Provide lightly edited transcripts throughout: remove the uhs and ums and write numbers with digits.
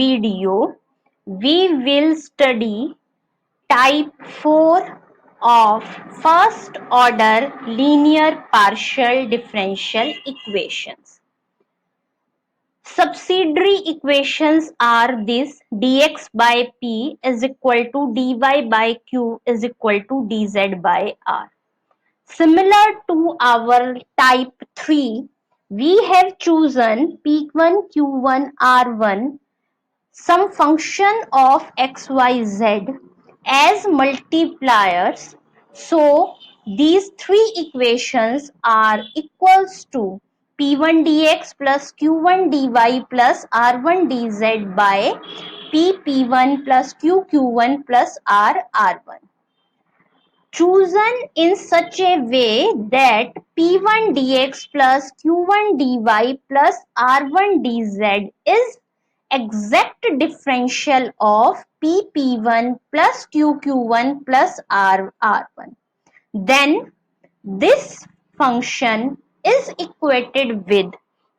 video, we will study type 4 of first order linear partial differential equations. Subsidiary equations are this: dx by p is equal to dy by q is equal to dz by r. Similar to our type 3, we have chosen p1, q1, r1, some function of xyz as multipliers. So these three equations are equals to p1 dx plus q1 dy plus r1 dz by p1 plus q1 plus r1, chosen in such a way that p1 dx plus q1 dy plus r1 dz is exact differential of pp1 plus qq1 plus r1. Then this function is equated with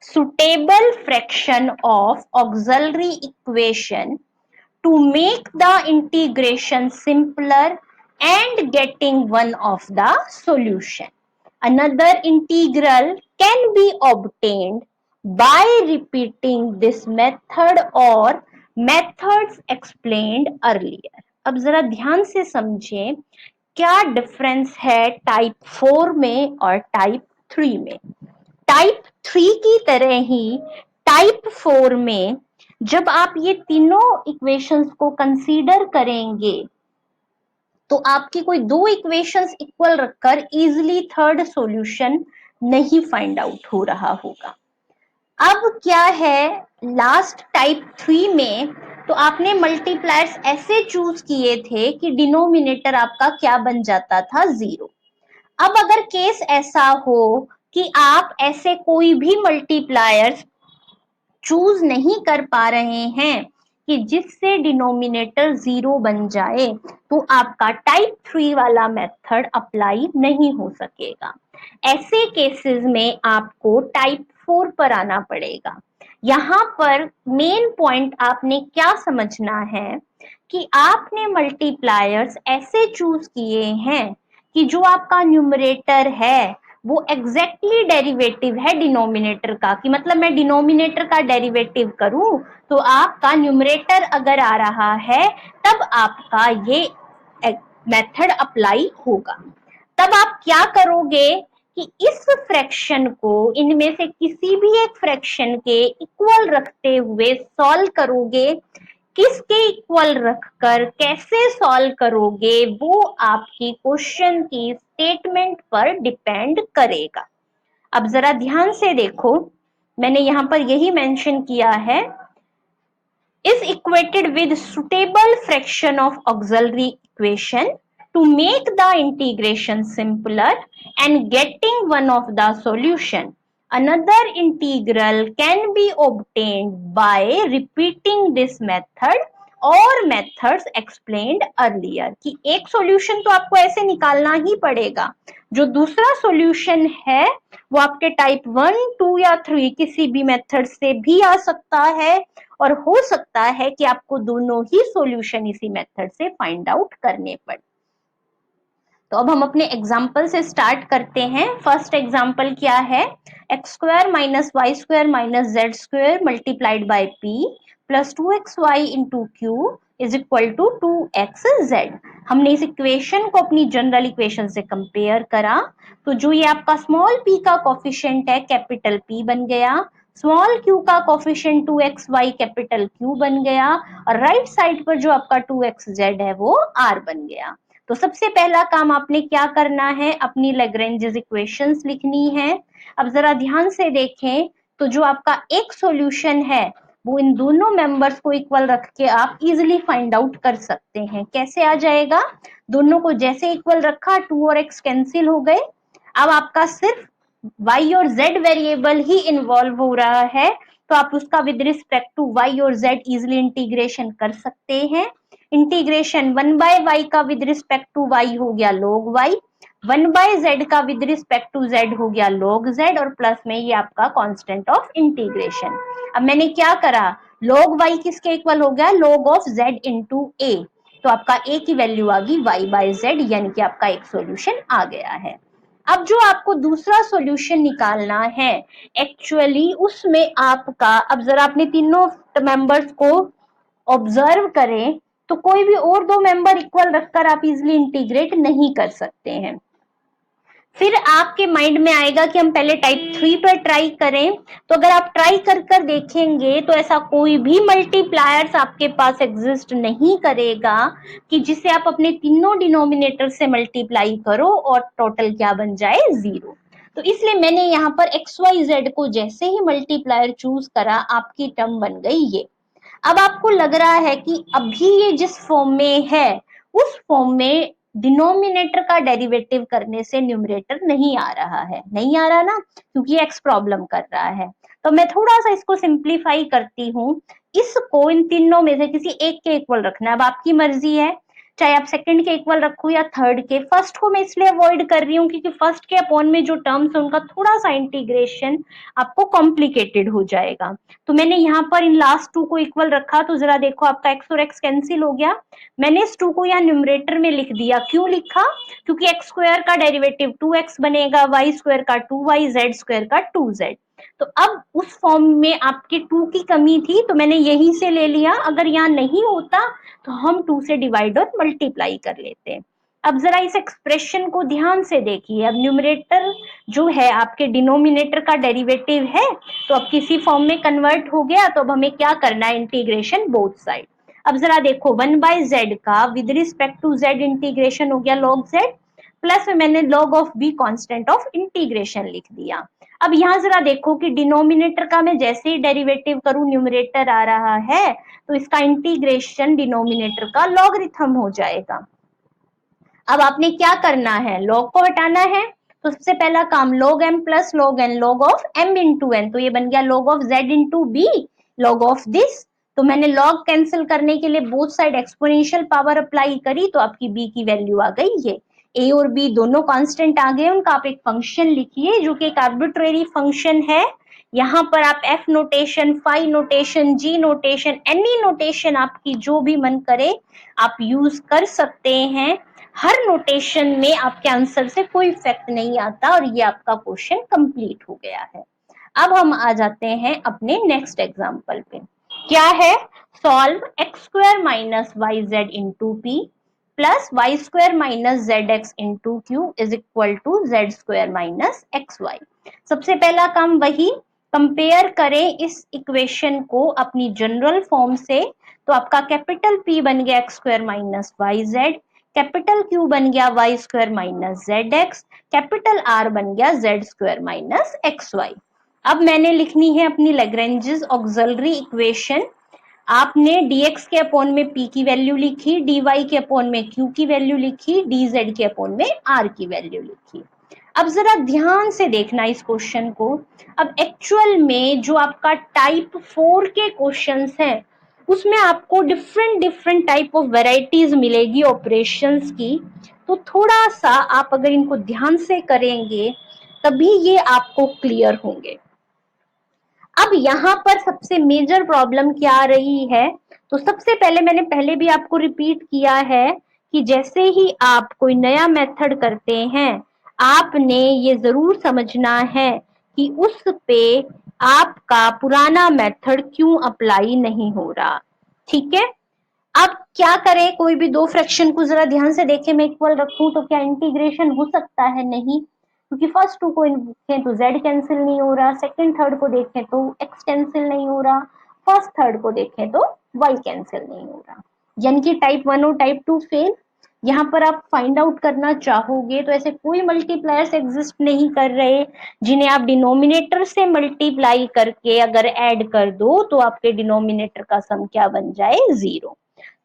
suitable fraction of auxiliary equation to make the integration simpler and getting one of the solution. Another integral can be obtained by repeating this method or methods explained earlier. अब जरा ध्यान से समझें क्या difference है type 4 में और type 3 में. टाइप 3 की तरह ही टाइप 4 में जब आप ये तीनों इक्वेशंस को कंसीडर करेंगे तो आपकी कोई दो इक्वेशंस इक्वल रखकर इजीली थर्ड सॉल्यूशन नहीं फाइंड आउट हो रहा होगा. अब क्या है, लास्ट टाइप 3 में तो आपने मल्टीप्लायर्स ऐसे चूज किए थे कि डिनोमिनेटर आपका क्या बन जाता था, 0. अब अगर केस ऐसा हो कि आप ऐसे कोई भी मल्टीप्लायर्स चूज नहीं कर पा रहे हैं कि जिससे डिनोमिनेटर 0 बन जाए, तो आपका टाइप 3 वाला मेथड अप्लाई नहीं हो सकेगा. ऐसे केसेस में आपको टाइप 4 पर आना पड़ेगा. यहाँ पर मेन पॉइंट आपने क्या समझना है कि आपने मल्टीप्लायर्स ऐसे चूज किए हैं कि जो आपका न्यूमरेटर है वो एग्जैक्टली डेरिवेटिव है डिनोमिनेटर का, कि मतलब मैं डिनोमिनेटर का डेरिवेटिव करूं तो आपका न्यूमरेटर अगर आ रहा है तब आपका ये मेथड अप्लाई होगा. तब आप क्या करोगे कि इस फ्रैक्शन को इनमें से किसी भी एक फ्रैक्शन के इक्वल रखते हुए सॉल्व करोगे. किसके इक्वल रखकर कैसे सॉल्व करोगे वो आपकी क्वेश्चन की स्टेटमेंट पर डिपेंड करेगा. अब जरा ध्यान से देखो, मैंने यहां पर यही मेंशन किया है, is equated with suitable fraction of auxiliary equation to make the integration simpler and getting one of the solution. Another integral can be obtained by repeating this method और मेथड्स एक्सप्लेन्ड अर्लियर, कि एक solution तो आपको ऐसे निकालना ही पड़ेगा. जो दूसरा सॉल्यूशन है वो आपके टाइप 1, 2 या 3 किसी भी मेथड से भी आ सकता है और हो सकता है कि आपको दोनों ही सॉल्यूशन इसी मेथड से फाइंड आउट करने पड़े. तो अब हम अपने एग्जाम्पल से स्टार्ट करते हैं. फर्स्ट एग्जाम्पल क्या है, X square minus Y square minus Z square multiplied by P plus 2xy into Q is equal to 2xz. हमने इस इक्वेशन को अपनी जनरल इक्वेशन से कंपेयर करा तो जो ये आपका स्मॉल p का कोफिशिएंट है कैपिटल P बन गया, स्मॉल q का कोफिशिएंट 2xy कैपिटल Q बन गया और राइट साइड पर जो आपका 2xz है वो r बन गया. तो सबसे पहला काम आपने क्या करना है, अपनी लैग्रेंजेस इक्वेशंस लिखनी है. अब जरा ध्यान से देखें तो जो आपका एक सॉल्यूशन है वो इन दोनों मेंबर्स को इक्वल रख के आप इजीली फाइंड आउट कर सकते हैं. कैसे आ जाएगा, दोनों को जैसे इक्वल रखा 2 और x कैंसिल हो गए. अब आपका सिर्फ y और z वेरिएबल ही इन्वॉल्व हो रहा है तो आप उसका विद रिस्पेक्ट टू y और z इजीली इंटीग्रेशन कर सकते हैं. इंटीग्रेशन 1 बाय y का विद रिस्पेक्ट टू y हो गया log y, 1 बाय z का विद रिस्पेक्ट टू z हो गया log z और प्लस में ये आपका कांस्टेंट ऑफ इंटीग्रेशन. अब मैंने क्या करा, log y किसके इक्वल हो गया, log of z into a, तो आपका a की वैल्यू आ गई y बाय z, यानी कि आपका एक सॉल्यूशन आ गया है। अब जो आपको दूसरा सॉल्यूशन निकालना है, एक्चुअली उसमें आपका, अब जरा अपने तीनों मेंबर्स को ऑब्जर्व करें तो कोई भी और दो मेंबर इक्वल रखकर आप इजिली इंटीग्रेट नहीं कर सकते हैं। फिर आपके माइंड में आएगा कि हम पहले टाइप 3 पर ट्राई करें, तो अगर आप ट्राई कर देखेंगे तो ऐसा कोई भी मल्टीप्लायर्स आपके पास एग्जिस्ट नहीं करेगा कि जिसे आप अपने तीनों डिनोमिनेटर से मल्टीप्लाई करो और टोटल क्या बन जाए, 0। तो इसलिए मैंने यहाँ पर XYZ को जैसे ही मल्टीप्लायर चूज करा, आपकी टर्म बन गई ये। अब आपको लग रहा है कि अभी ये जिस फॉर्म में है उस फॉर्म में डिनोमिनेटर का डेरिवेटिव करने से न्यूमरेटर नहीं आ रहा है, नहीं आ रहा ना, क्योंकि एक्स प्रॉब्लम कर रहा है। तो मैं थोड़ा सा इसको सिंप्लीफाई करती हूँ, इसको इन तीनों में से किसी एक के इक्वल रखना है। अब आपकी मर्जी है, चाहे आप सेकंड के इक्वल रखो या थर्ड के। फर्स्ट को मैं इसलिए अवॉइड कर रही हूँ क्योंकि फर्स्ट के अपॉन में जो टर्म्स है उनका थोड़ा सा इंटीग्रेशन आपको कॉम्प्लिकेटेड हो जाएगा। तो मैंने यहाँ पर इन लास्ट टू को इक्वल रखा, तो जरा देखो आपका एक्स और एक्स कैंसिल हो गया। मैंने इस टू को यहाँ न्यूमरेटर में लिख दिया। क्यों लिखा, क्योंकि एक्स स्क्वायर का डेरिवेटिव 2x बनेगा, वाई स्क्वायर का 2y, जेड स्क्वायर का 2z। तो अब उस फॉर्म में आपके 2 की कमी थी तो मैंने यहीं से ले लिया, अगर यहाँ नहीं होता तो हम 2 से डिवाइड और मल्टीप्लाई कर लेते। अब जरा इस एक्सप्रेशन को ध्यान से देखिए। अब न्यूमरेटर जो है आपके डिनोमिनेटर का डेरिवेटिव है, तो अब किसी फॉर्म में कन्वर्ट हो गया, तो अब हमें क्या करना है, इंटीग्रेशन बोथ साइड। अब जरा देखो 1 बाय जेड का with respect to Z integration हो गया log z, प्लस में मैंने log of b constant of integration लिख दिया। अब यहाँ जरा देखो कि डिनोमिनेटर का मैं जैसे ही डेरिवेटिव करूं न्यूमरेटर आ रहा है, तो इसका इंटीग्रेशन डिनोमिनेटर का लॉगरिथम हो जाएगा। अब आपने क्या करना है, log को हटाना है, तो सबसे पहला काम log m plus log n, log of m into n, तो ये बन गया log of z into b, log of this. तो मैंने log कैंसिल करने के लिए both side exponential power apply करी, तो आपकी b की वैल्यू आ गई ये। a और b दोनों कांस्टेंट आ गए, उनका आप एक फंक्शन लिखिए जो कि एक आर्बिट्रेरी फंक्शन है। यहाँ पर आप f notation, phi notation, g notation, any notation आपकी जो भी मन करे आप यूज कर सकते हैं। हर नोटेशन में आपके आंसर से कोई इफेक्ट नहीं आता, और ये आपका क्वेश्चन कंप्लीट हो गया है। अब हम आ जाते हैं अपने नेक्स्ट एग्जांपल पे। क्या है, solve X square minus Y Z into P plus Y square minus Z X into Q is equal to Z square minus X Y. सबसे पहला काम वही, कंपेयर करें इस इक्वेशन को अपनी जनरल फॉर्म से। तो आपका कैपिटल P बन गया X square minus Y Z, capital Q बन गया Y square minus Z X, capital R बन गया Z square minus X Y. अब मैंने लिखनी है अपनी लैग्रेंजेस ऑक्सिलरी इक्वेशन। आपने dx के अपॉन में p की वैल्यू लिखी, dy के अपॉन में q की वैल्यू लिखी, dz के अपॉन में r की वैल्यू लिखी। अब जरा ध्यान से देखना इस क्वेश्चन को। अब एक्चुअल में जो आपका टाइप 4 के क्वेश्चंस हैं उसमें आपको different different type of varieties मिलेगी ऑपरेशंस की। तो थोड़ा सा आप अगर इनको ध्यान से करेंगे तभी ये आपको क्लियर होंगे। अब यहाँ पर सबसे मेजर प्रॉब्लम क्या आ रही है, तो सबसे पहले मैंने पहले भी आपको रिपीट किया है कि जैसे ही आप कोई नया मेथड करते हैं आपने ये जरूर समझना है कि उस पे आपका पुराना मेथड क्यों अप्लाई नहीं हो रहा। ठीक है, अब क्या करें, कोई भी दो फ्रैक्शन को जरा ध्यान से देखें, मैं इक्वल रखूं तो क्या इंटीग्रेशन हो सकता है, नहीं, क्योंकि फर्स्ट टू को देखें तो z कैंसिल नहीं हो रहा, सेकंड थर्ड को देखें तो x कैंसिल नहीं हो रहा, फर्स्ट थर्ड को देखें तो y कैंसिल नहीं हो रहा, यानी कि टाइप 1 और टाइप 2 फेल। यहाँ पर आप फाइंड आउट करना चाहोगे तो ऐसे कोई मल्टीप्लायर्स एग्जिस्ट नहीं कर रहे जिन्हें आप डिनोमिनेटर से मल्टीप्लाई करके अगर ऐड कर दो तो आपके डिनोमिनेटर का सम क्या बन जाए, 0।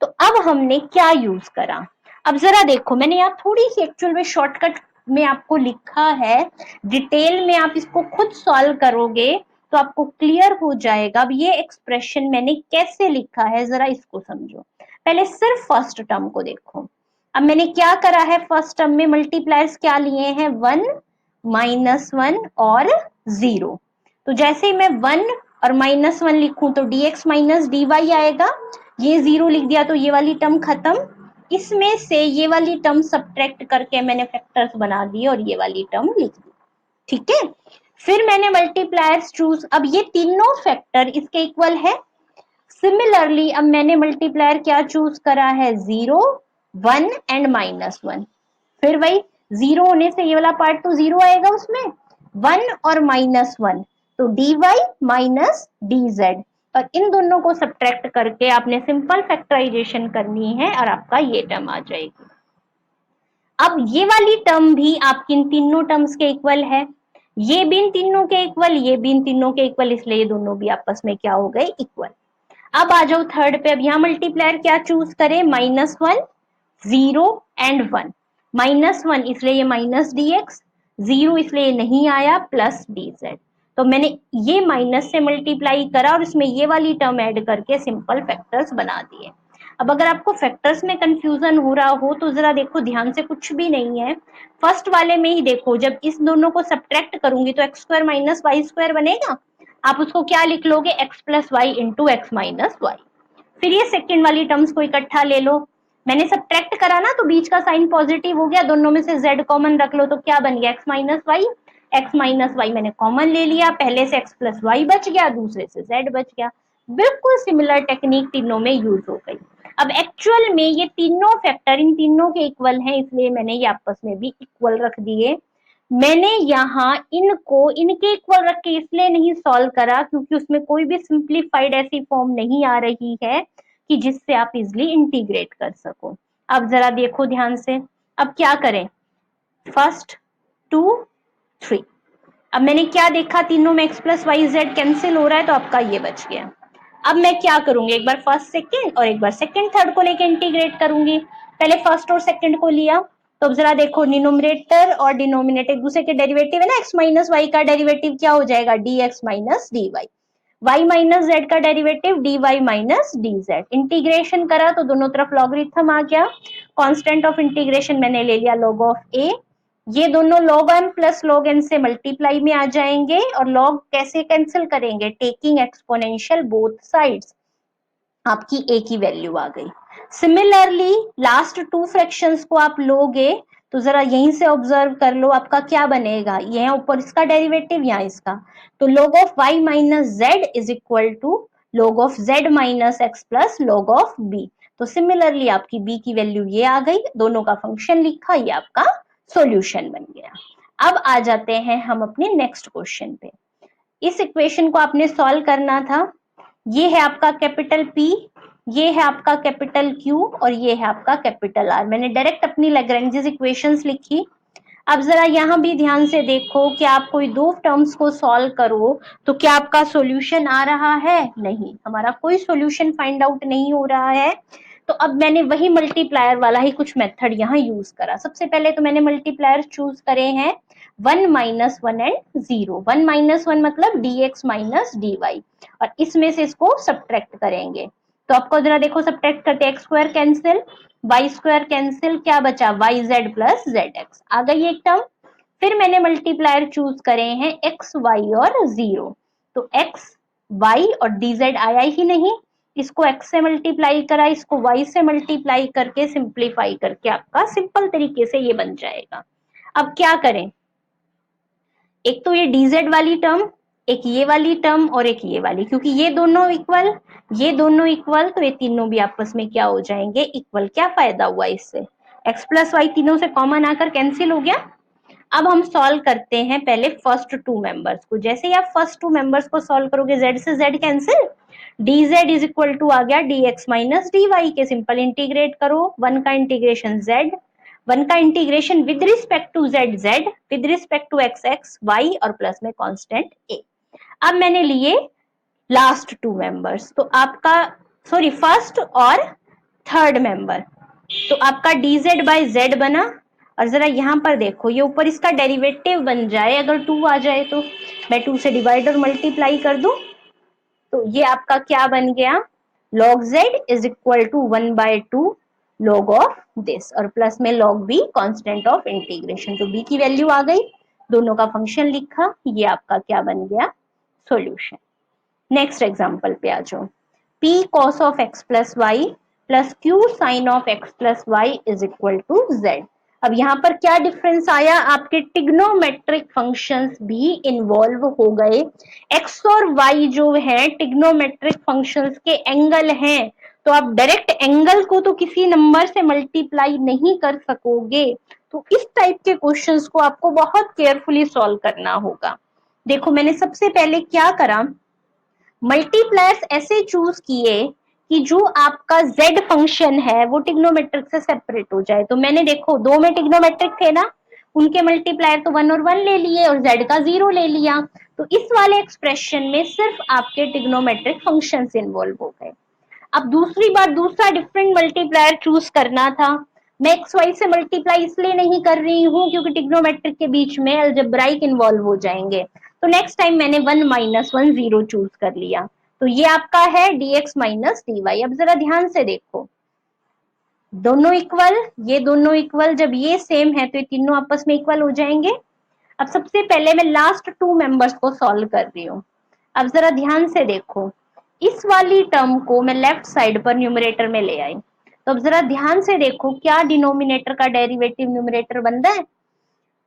तो अब हमने क्या यूज करा, अब जरा देखो मैंने यहाँ थोड़ी सी एक्चुअल में शॉर्टकट में आपको लिखा है, डिटेल में आप इसको खुद सॉल्व करोगे तो आपको क्लियर हो जाएगा। अब ये एक्सप्रेशन मैंने कैसे लिखा है जरा इसको समझो। पहले सिर्फ फर्स्ट टर्म को देखो। अब मैंने क्या करा है, फर्स्ट टर्म में मल्टीप्लायर्स क्या लिए हैं, 1, -1 और 0। तो जैसे ही मैं 1 और -1 लिखूं तो dx माइनस dy आएगा। ये 0 लिख दिया तो ये वाली टर्म खत्म। इसमें से ये वाली टर्म सब्ट्रैक्ट करके मैंने फैक्टर्स बना दिए और ये वाली टर्म लिख दी। ठीक है, फिर मैंने मल्टीप्लायर्स चूज, अब ये तीनों फैक्टर इसके इक्वल है। सिमिलरली अब मैंने मल्टीप्लायर क्या चूज करा है, 0, 1 एंड -1। फिर वही 0 होने से ये वाला पार्ट तो 0 आएगा उसमें, 1 और -1 तो dy माइनस dz, और इन दोनों को सब्ट्रैक्ट करके आपने सिंपल फैक्टराइजेशन करनी है और आपका ये टर्म आ जाएगी। अब ये वाली टर्म भी आपकी इन तीनों टर्म्स के इक्वल है, ये भी इन तीनों के इक्वल, ये भी इन तीनों के इक्वल, इसलिए ये दोनों भी आपस में क्या हो गए, इक्वल। अब आ जाओ थर्ड पे, अब यहां मल्टीप्लायर क्या चूज करें, -1, 0 एंड 1। -1 इसलिए ये माइनस dx, 0 इसलिए नहीं आया, प्लस dz। तो मैंने ये माइनस से मल्टीप्लाई करा और इसमें ये वाली टर्म ऐड करके सिंपल फैक्टर्स बना दिए। अब अगर आपको फैक्टर्स में कंफ्यूजन हो रहा हो तो जरा देखो ध्यान से, कुछ भी नहीं है। फर्स्ट वाले में ही देखो, जब इस दोनों को सब्ट्रैक्ट करूंगी तो x square minus Y square बनेगा। आप उसको क्या लिख लोगे, x plus Y into X minus Y. फिर ये सेकेंड वाली टर्म्स को इकट्ठा ले लो, मैंने सब्ट्रैक्ट करा ना तो बीच का साइन पॉजिटिव हो गया, दोनों में से z कॉमन रख लो तो क्या बन गया, x minus Y. X minus Y मैंने कॉमन ले लिया, पहले से x प्लस वाई बच गया, दूसरे से z बच गया। बिल्कुल सिमिलर टेक्निक तीनों में यूज हो गई। अब एक्चुअल में ये तीनों फैक्टर इन तीनों के इक्वल हैं, इसलिए मैंने ये आपस में भी इक्वल रख दिए। मैंने यहाँ इनको इनके इक्वल रख के इसलिए नहीं सॉल्व करा क्योंकि उसमें कोई भी सिंप्लीफाइड ऐसी फॉर्म नहीं आ रही है कि जिससे आप इजिली इंटीग्रेट कर सको। अब जरा देखो ध्यान से, अब क्या करें, फर्स्ट 2 3। अब मैंने क्या देखा, तीनों में x plus Y Z cancel हो रहा है तो आपका ये बच गया। अब मैं क्या करूंगी, एक बार फर्स्ट सेकंड और एक बार सेकंड थर्ड को लेके इंटीग्रेट करूंगी। पहले फर्स्ट और सेकंड को लिया तो अब जरा देखो, डिनोमिनेटर और डिनोमिनेटर एक दूसरे के डेरिवेटिव है ना, x माइनस वाई का डेरिवेटिव क्या हो जाएगा, dx minus dy। y minus Z का derivative dy minus dz। Integration करा तो दोनों तरफ लॉगरिथम आ गया। कांस्टेंट ऑफ इंटीग्रेशन मैंने ले लिया log ऑफ a। ये दोनों log m plus log n से मल्टीप्लाई में आ जाएंगे और log कैसे कैंसिल करेंगे, टेकिंग एक्सपोनेंशियल बोथ साइड्स, आपकी a की वैल्यू आ गई। सिमिलरली लास्ट टू फ्रैक्शंस को आप लोगे तो जरा यहीं से ऑब्जर्व कर लो, आपका क्या बनेगा, ये ऊपर इसका डेरिवेटिव यहाँ इसका, तो log of y minus Z is equal to log of z minus X plus log of b। तो सिमिलरली आपकी b की वैल्यू ये आ गई, दोनों का फंक्शन लिखा, ये आपका सॉल्यूशन बन गया। अब आ जाते हैं हम अपने नेक्स्ट क्वेश्चन पे। इस इक्वेशन को आपने सॉल्व करना था। ये है आपका कैपिटल P, ये है आपका कैपिटल Q और ये है आपका कैपिटल R। मैंने डायरेक्ट अपनी लैग्रेंजेस इक्वेशंस लिखी। अब जरा यहाँ भी ध्यान से देखो कि आप कोई दो टर्म्स को सॉल्व करो तो क्या आपका सॉल्यूशन आ रहा है, नहीं, हमारा कोई सॉल्यूशन फाइंड आउट नहीं हो रहा है। तो अब मैंने वही मल्टीप्लायर वाला ही कुछ मेथड यहाँ यूज करा। सबसे पहले तो मैंने मल्टीप्लायर चूज करे हैं 1 माइनस 1 एंड 0। 1 माइनस 1 मतलब dx माइनस dy, और इसमें से इसको सब्ट्रैक्ट करेंगे तो आपको जरा देखो, सब्ट्रैक्ट करते X square cancel, Y square cancel, क्या बचा Y Z plus Z X, आ गई एक टर्म। फिर मैंने मल्टीप्लायर चूज करे हैं एक्स वाई और 0, तो एक्स वाई और dz आया ही नहीं, इसको x से मल्टीप्लाई करा, इसको y से मल्टीप्लाई करके सिंप्लीफाई करके आपका सिंपल तरीके से ये बन जाएगा। अब क्या करें, एक तो ये dz वाली टर्म, एक ये वाली टर्म और एक ये वाली, क्योंकि ये दोनों इक्वल, ये दोनों इक्वल, तो ये तीनों भी आपस में क्या हो जाएंगे, इक्वल। क्या फायदा हुआ इससे, x प्लस वाई तीनों से कॉमन आकर कैंसिल हो गया। अब हम सॉल्व करते हैं पहले फर्स्ट टू मेंबर्स को। जैसे ही आप फर्स्ट टू मेंबर्स को सॉल्व करोगे, z से z cancel, dz is equal to आ गया dx माइनस dy के, सिंपल इंटीग्रेट करो, 1 का इंटीग्रेशन z, 1 का integration with respect to z z, with respect to x x y और प्लस में कांस्टेंट a। अब मैंने लिए लास्ट टू मेंबर्स, तो आपका सॉरी फर्स्ट और थर्ड मेंबर, तो आपका dz बाय z बना। और जरा यहाँ पर देखो, ये ऊपर इसका डेरिवेटिव बन जाए, अगर 2 आ जाए तो मैं 2 से डिवाइड और मल्टीप्लाई कर दूं तो ये आपका क्या बन गया, log z is equal to 1/2 log of this, और प्लस में log b constant of integration, तो b की वैल्यू आ गई, दोनों का फंक्शन लिखा, ये आपका क्या बन गया, सॉल्यूशन। नेक्स्ट एग्जाम्पल पे आ जाओ। P cos of x plus y plus Q sin of x plus y is equal to z। अब यहाँ पर क्या डिफरेंस आया, आपके टिग्नोमेट्रिक फंक्शंस भी इन्वॉल्व हो गए। x और y जो है टिग्नोमेट्रिक फंक्शंस के एंगल हैं, तो आप डायरेक्ट एंगल को तो किसी नंबर से मल्टीप्लाई नहीं कर सकोगे। तो इस टाइप के क्वेश्चंस को आपको बहुत केयरफुली सॉल्व करना होगा। देखो मैंने सबसे पहले क्या करा, मल्टीप्लायर्स ऐसे चूज किए कि जो आपका z फंक्शन है वो टिग्नोमेट्रिक से सेपरेट हो जाए। तो मैंने देखो दो में टिग्नोमेट्रिक थे ना, उनके मल्टीप्लायर तो 1 और 1 ले लिए और z का 0 ले लिया। तो इस वाले एक्सप्रेशन में सिर्फ आपके टिग्नोमेट्रिक फंक्शंस इन्वॉल्व हो गए। अब दूसरी बात, दूसरा डिफरेंट मल्टीप्लायर चूज करना था। मैं एक्स वाई से मल्टीप्लाई इसलिए नहीं कर रही हूँ क्योंकि टिग्नोमेट्रिक के बीच में अलजेब्राइक इन्वॉल्व हो जाएंगे। तो नेक्स्ट टाइम मैंने 1 माइनस 1 0 चूज कर लिया। तो ये आपका है dx माइनस dy। अब जरा ध्यान से देखो, दोनों इक्वल, ये दोनों इक्वल, जब ये सेम है तो ये तीनों आपस में इक्वल हो जाएंगे। अब सबसे पहले मैं लास्ट टू मेंबर्स को सॉल्व कर रही हूँ। अब जरा ध्यान से देखो, इस वाली टर्म को मैं लेफ्ट साइड पर न्यूमरेटर में ले आई। तो अब जरा ध्यान से देखो, क्या डिनोमिनेटर का डेरिवेटिव न्यूमरेटर बन रहा है?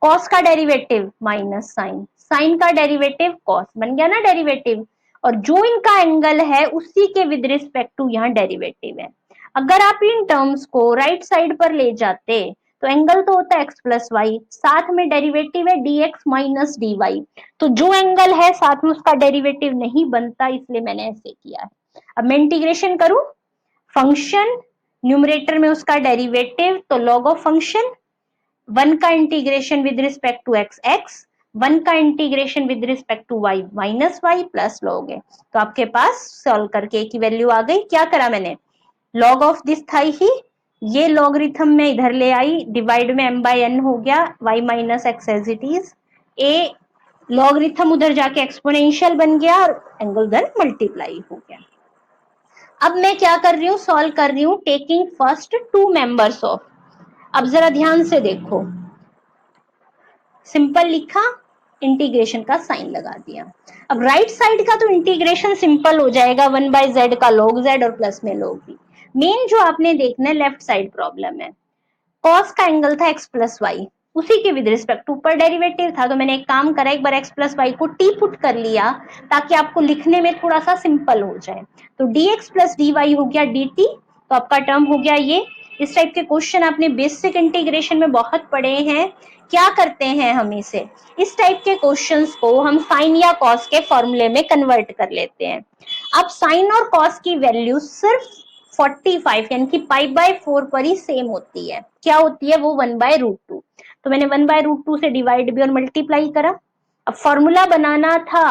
कॉस का डेरिवेटिव माइनस साइन, साइन का डेरिवेटिव कॉस, बन गया ना डेरिवेटिव। और जो इनका एंगल है उसी के विद रिस्पेक्ट टू यहाँ डेरिवेटिव है। अगर आप इन टर्म्स को राइट साइड पर ले जाते तो एंगल तो होता है x प्लस वाई, साथ में डेरिवेटिव है dx माइनस dy। तो जो एंगल है साथ में उसका डेरिवेटिव नहीं बनता, इसलिए मैंने ऐसे किया है। अब मैं इंटीग्रेशन करूं, फंक्शन न्यूमरेटर में उसका डेरिवेटिव तो लॉग ऑफ फंक्शन, 1 का integration with respect to X X, 1 का integration with respect to Y minus Y plus log है। तो आपके पास सॉल्व करके की वैल्यू आ गई। क्या करा मैंने, लॉग ऑफ दिस था ही, ये लॉगरिथम में इधर ले आई, डिवाइड में m बाय n हो गया, y minus X as it is, a logarithm उधर जाके एक्सपोनेंशियल बन गया और एंगल देन मल्टीप्लाई हो गया। अब मैं क्या कर रही हूँ, सॉल्व कर रही हूँ taking first two members of. अब जरा ध्यान से देखो, सिंपल लिखा, इंटीग्रेशन का साइन लगा दिया। अब राइट साइड का तो इंटीग्रेशन सिंपल हो जाएगा, 1 बाय जेड का log z और प्लस में log v। मेन जो आपने देखना है लेफ्ट साइड प्रॉब्लम है, कॉस का एंगल था x प्लस वाई, उसी के विद रिस्पेक्ट ऊपर डेरिवेटिव था। तो मैंने एक काम करा, एक बार x प्लस वाई को टी पुट कर लिया ताकि आपको लिखने में थोड़ा सा सिंपल हो जाए। तो dx प्लस dy हो गया dt, तो आपका टर्म हो गया ये। इस टाइप के क्वेश्चन आपने बेसिक इंटीग्रेशन में बहुत पढ़े हैं। क्या करते हैं हम इसे, इस टाइप के क्वेश्चंस को हम साइन या कॉस के फॉर्मूले में कन्वर्ट कर लेते हैं। अब साइन और कॉस की वैल्यू सिर्फ 45 यानी कि पाई बाय 4 पर ही सेम होती है। क्या होती है वो, 1 बाय रूट टू। तो मैंने 1 बाय रूट टू से डिवाइड भी और मल्टीप्लाई करा। अब फॉर्मूला बनाना था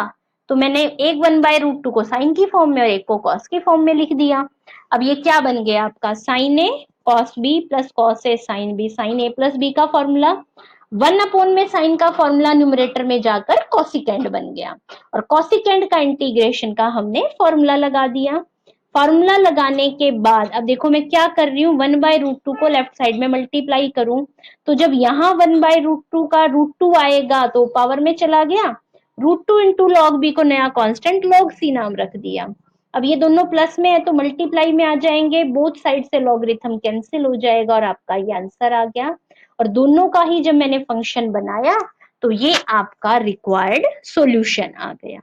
तो मैंने एक 1 बाय रूट टू को साइन की फॉर्म में और एक को कॉस की फॉर्म में लिख दिया। अब ये क्या बन गया आपका, sign A cos B plus cos A sine B, sign A plus B का फॉर्मूला, 1 अपॉन में साइन का फॉर्मूला न्यूमरेटर में जाकर कॉसिकेंड बन गया और कॉसिकेंड का इंटीग्रेशन का हमने फॉर्मूला लगा दिया। फॉर्मूला लगाने के बाद अब देखो मैं क्या कर रही हूँ, 1 बाय रूट टू को लेफ्ट साइड में मल्टीप्लाई करूं तो जब यहाँ 1 बाय रूट टू का रूट टू आएगा तो पावर में चला गया, root two into log B को नया कांस्टेंट लॉग सी नाम रख दिया। अब ये दोनों प्लस में है तो मल्टीप्लाई में आ जाएंगे, बोथ साइड से लॉगरिथम कैंसिल हो जाएगा और आपका ये आंसर आ गया। और दोनों का ही जब मैंने फंक्शन बनाया तो ये आपका रिक्वायर्ड सॉल्यूशन आ गया।